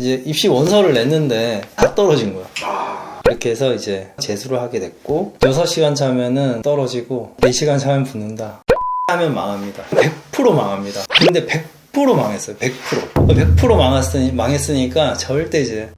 이제 입시 원서를 냈는데 다 떨어진 거야. 이렇게 해서 이제 재수를 하게 됐고 6시간 자면은 떨어지고 4시간 자면 붙는다 하면 망합니다. 100% 망합니다. 근데 100% 망했어요. 100% 망했으니까 절대 이제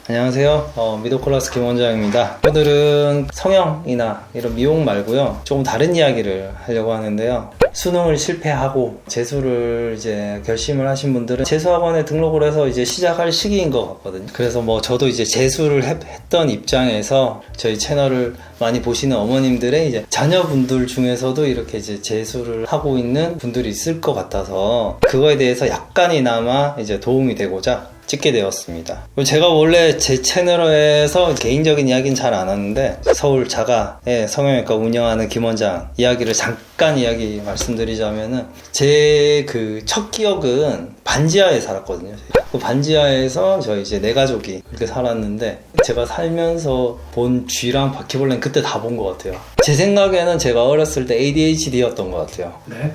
안녕하세요. 미도클라스 김원장입니다. 오늘은 성형이나 이런 미용 말고요, 조금 다른 이야기를 하려고 하는데요. 수능을 실패하고 재수를 이제 결심을 하신 분들은 재수학원에 등록을 해서 이제 시작할 시기인 것 같거든요. 그래서 저도 이제 재수를 했던 입장에서 저희 채널을 많이 보시는 어머님들의 이제 자녀분들 중에서도 이렇게 이제 재수를 하고 있는 분들이 있을 것 같아서 그거에 대해서 약간이나마 이제 도움이 되고자 찍게 되었습니다. 제가 원래 제 채널에서 개인적인 이야기는 잘 안 하는데 서울 자가의 성형외과 운영하는 김원장 이야기를 잠깐 말씀드리자면은 제 그 첫 기억은 반지하에 살았거든요. 그 반지하에서 저희 이제 네 가족이 그렇게 살았는데 제가 살면서 본 쥐랑 바퀴벌레는 그때 다 본 것 같아요. 제 생각에는 제가 어렸을 때 ADHD였던 것 같아요. 네?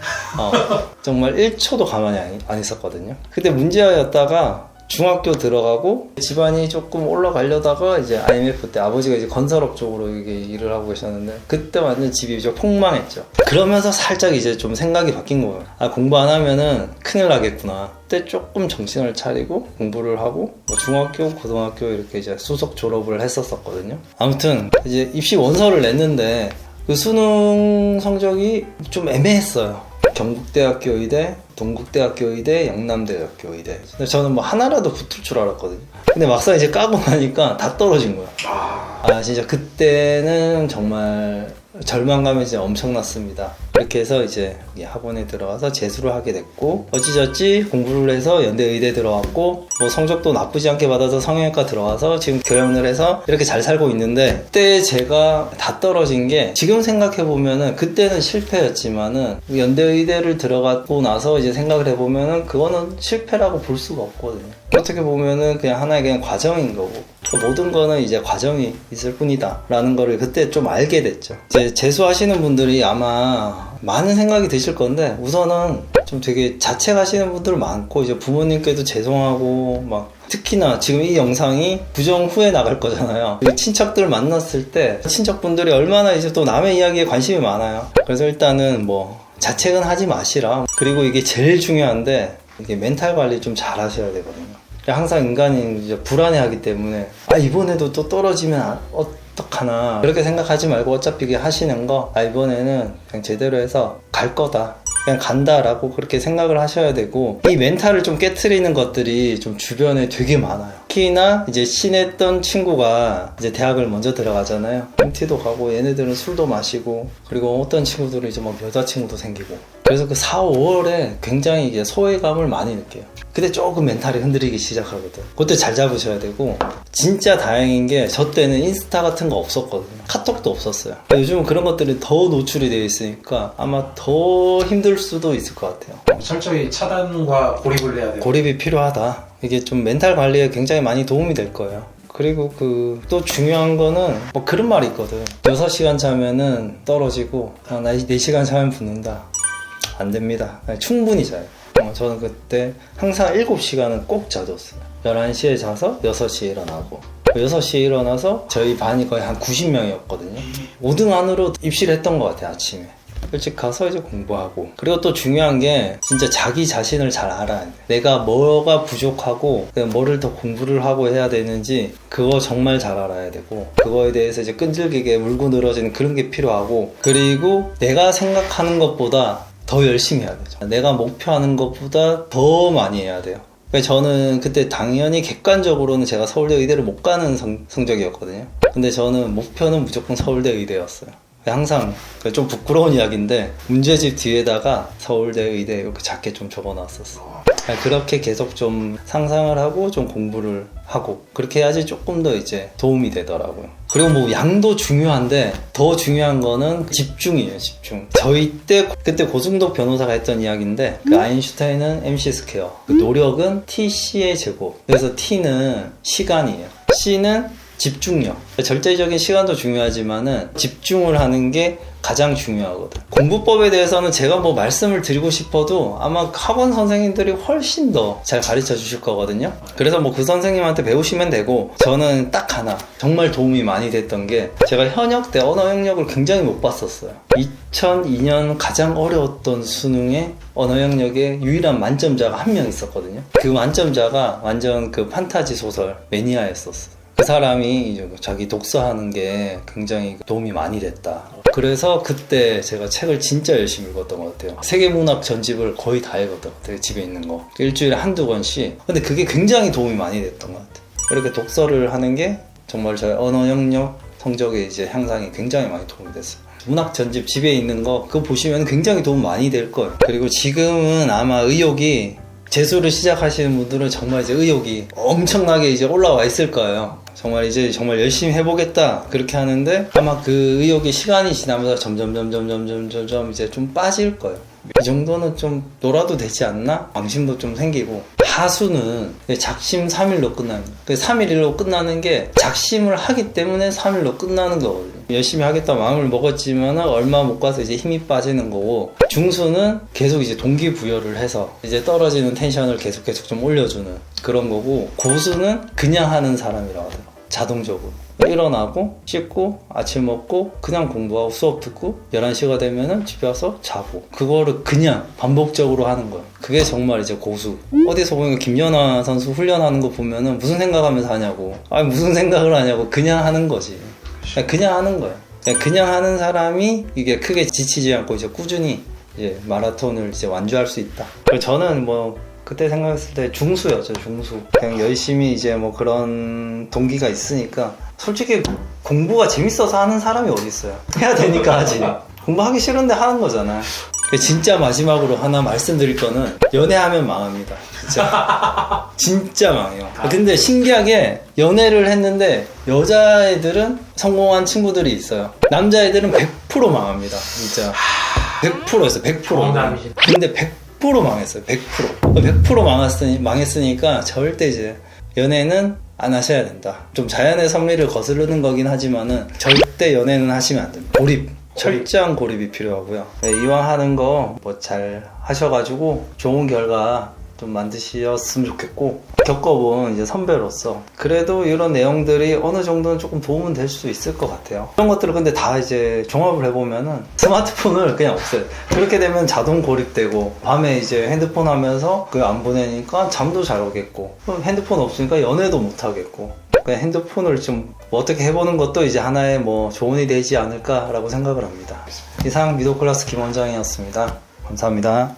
정말 1초도 가만히 안 있었거든요. 그때 문제아였다가 중학교 들어가고 집안이 조금 올라가려다가 이제 IMF 때 아버지가 이제 건설업 쪽으로 이게 일을 하고 계셨는데 그때 완전 집이 이제 폭망했죠. 그러면서 살짝 이제 좀 생각이 바뀐 거예요. 공부 안 하면은 큰일 나겠구나. 그때 조금 정신을 차리고 공부를 하고 중학교, 고등학교 이렇게 이제 수석 졸업을 했었거든요. 아무튼 이제 입시 원서를 냈는데 그 수능 성적이 좀 애매했어요. 경북대학교 의대, 동국대학교 의대, 영남대학교 의대. 근데 저는 하나라도 붙을 줄 알았거든요. 근데 막상 이제 까고 나니까 다 떨어진 거야. 진짜 그때는 정말 절망감이 이제 엄청났습니다. 그렇게 해서 이제 학원에 들어가서 재수를 하게 됐고 어찌저찌 공부를 해서 연대의대 들어왔고 성적도 나쁘지 않게 받아서 성형외과 들어와서 지금 교양을 해서 이렇게 잘 살고 있는데 그때 제가 다 떨어진 게 지금 생각해보면은 그때는 실패였지만은 연대의대를 들어가고 나서 이제 생각을 해보면은 그거는 실패라고 볼 수가 없거든요. 어떻게 보면은 그냥 하나의 그냥 과정인 거고 모든 거는 이제 과정이 있을 뿐이다 라는 거를 그때 좀 알게 됐죠. 이제 재수하시는 분들이 아마 많은 생각이 드실 건데 우선은 좀 되게 자책하시는 분들 많고 이제 부모님께도 죄송하고 특히나 지금 이 영상이 부정 후에 나갈 거잖아요. 친척들 만났을 때 친척분들이 얼마나 이제 또 남의 이야기에 관심이 많아요. 그래서 일단은 자책은 하지 마시라. 그리고 이게 제일 중요한데 이게 멘탈 관리 좀 잘 하셔야 되거든요. 항상 인간이 이제 불안해하기 때문에 이번에도 또 떨어지면 어떡하나 그렇게 생각하지 말고 어차피 하시는 거 이번에는 그냥 제대로 해서 갈 거다, 그냥 간다라고 그렇게 생각을 하셔야 되고 이 멘탈을 좀 깨트리는 것들이 좀 주변에 되게 많아요. 특히나 이제 친했던 친구가 이제 대학을 먼저 들어가잖아요. MT도 가고 얘네들은 술도 마시고 그리고 어떤 친구들은 이제 여자친구도 생기고 그래서 그 4, 5월에 굉장히 이게 소외감을 많이 느껴요. 그때 조금 멘탈이 흔들리기 시작하거든. 그때 잘 잡으셔야 되고 진짜 다행인 게 저 때는 인스타 같은 거 없었거든요. 카톡도 없었어요. 요즘은 그런 것들이 더 노출이 되어 있으니까 아마 더 힘들 수도 있을 것 같아요. 철저히 차단과 고립을 해야 돼요. 고립이 필요하다. 이게 좀 멘탈 관리에 굉장히 많이 도움이 될 거예요. 그리고 또 중요한 거는 그런 말이 있거든. 6시간 자면은 떨어지고 4시간 자면 붙는다. 안 됩니다. 충분히 자요. 저는 그때 항상 7시간은 꼭 자줬어요. 11시에 자서 6시에 일어나고 6시에 일어나서 저희 반이 거의 한 90명이었거든요. 5등 안으로 입시를 했던 것 같아요. 아침에 일찍 가서 이제 공부하고 그리고 또 중요한 게 진짜 자기 자신을 잘 알아야 돼. 내가 뭐가 부족하고 뭐를 더 공부를 하고 해야 되는지 그거 정말 잘 알아야 되고 그거에 대해서 이제 끈질기게 물고 늘어지는 그런 게 필요하고 그리고 내가 생각하는 것보다 더 열심히 해야 되죠. 내가 목표하는 것보다 더 많이 해야 돼요. 저는 그때 당연히 객관적으로는 제가 서울대 의대를 못 가는 성적이었거든요. 근데 저는 목표는 무조건 서울대 의대였어요. 항상 좀 부끄러운 이야기인데 문제집 뒤에다가 서울대 의대 이렇게 작게 좀 적어놨었어. 그렇게 계속 좀 상상을 하고 좀 공부를 하고 그렇게 해야지 조금 더 이제 도움이 되더라고요. 그리고 양도 중요한데 더 중요한 거는 집중이에요. 집중. 저희 때 그때 고승덕 변호사가 했던 이야기인데 아인슈타인은 MC 스퀘어, 노력은 TC의 제곱. 그래서 T는 시간이에요. C는 집중력. 절대적인 시간도 중요하지만은 집중을 하는 게 가장 중요하거든. 공부법에 대해서는 제가 뭐 말씀을 드리고 싶어도 아마 학원 선생님들이 훨씬 더 잘 가르쳐 주실 거거든요. 그래서 뭐 그 선생님한테 배우시면 되고, 저는 딱 하나 정말 도움이 많이 됐던 게, 제가 현역 때 언어 영역을 굉장히 못 봤었어요. 2002년 가장 어려웠던 수능에 언어 영역에 유일한 만점자가 한 명 있었거든요. 그 만점자가 완전 그 판타지 소설 매니아였었어요. 그 사람이 이제 자기 독서하는 게 굉장히 도움이 많이 됐다. 그래서 그때 제가 책을 진짜 열심히 읽었던 것 같아요. 세계문학 전집을 거의 다 읽었던 것 같아요. 집에 있는 거. 일주일에 한두 권씩. 근데 그게 굉장히 도움이 많이 됐던 것 같아요. 이렇게 독서를 하는 게 정말 저의 언어 영역 성적의 이제 향상이 굉장히 많이 도움이 됐어요. 문학 전집 집에 있는 거 그거 보시면 굉장히 도움 많이 될 거예요. 그리고 지금은 아마 의욕이, 재수를 시작하시는 분들은 정말 이제 의욕이 엄청나게 이제 올라와 있을 거예요. 정말 이제 정말 열심히 해보겠다 그렇게 하는데, 아마 그 의욕이 시간이 지나면서 점점 이제 좀 빠질 거예요. 이 정도는 좀 놀아도 되지 않나? 방심도 좀 생기고. 하수는 작심 3일로 끝납니다. 3일 1로 끝나는 게 작심을 하기 때문에 3일로 끝나는 거거든요. 열심히 하겠다 마음을 먹었지만 얼마 못 가서 이제 힘이 빠지는 거고, 중수는 계속 이제 동기부여를 해서 이제 떨어지는 텐션을 계속 좀 올려주는 그런 거고, 고수는 그냥 하는 사람이라고 하더라고요. 자동적으로 일어나고 씻고 아침 먹고 그냥 공부하고 수업 듣고 11시가 되면은 집에 와서 자고, 그거를 그냥 반복적으로 하는 거예요. 그게 정말 이제 고수. 어디서 보니까 김연아 선수 훈련하는 거 보면은 무슨 생각하면서 하냐고, 아니 무슨 생각을 하냐고, 그냥 하는 거지. 그냥 하는 거예요. 그냥 하는 사람이 이게 크게 지치지 않고 이제 꾸준히 이제 마라톤을 이제 완주할 수 있다. 저는 뭐 그때 생각했을 때 중수였죠, 중수. 그냥 열심히 이제 뭐 그런 동기가 있으니까. 솔직히 공부가 재밌어서 하는 사람이 어디 있어요. 해야 되니까 하지. 공부하기 싫은데 하는 거잖아. 진짜 마지막으로 하나 말씀드릴 거는, 연애하면 망합니다. 진짜. 진짜 망해요. 근데 신기하게 연애를 했는데 여자애들은 성공한 친구들이 있어요. 남자애들은 100% 망합니다. 진짜. 100%였어요. 100%. 근데 100% 망했어요. 100% 망했으니까 절대 이제 연애는 안 하셔야 된다. 좀 자연의 섭리를 거스르는 거긴 하지만은 절대 연애는 하시면 안 됩니다. 철저한 고립이 필요하고요. 네, 이왕 하는 거 뭐 잘 하셔가지고 좋은 결과 좀 만드셨으면 좋겠고, 겪어본 이제 선배로서 그래도 이런 내용들이 어느 정도는 조금 도움은 될 수 있을 것 같아요. 이런 것들을 근데 다 이제 종합을 해보면은 스마트폰을 그냥 없애요. 그렇게 되면 자동 고립되고, 밤에 이제 핸드폰 하면서 그거 안 보내니까 잠도 잘 오겠고, 핸드폰 없으니까 연애도 못 하겠고, 그냥 핸드폰을 좀 어떻게 해보는 것도 이제 하나의 뭐 조언이 되지 않을까라고 생각을 합니다. 이상 미도클래스 김원장이었습니다. 감사합니다.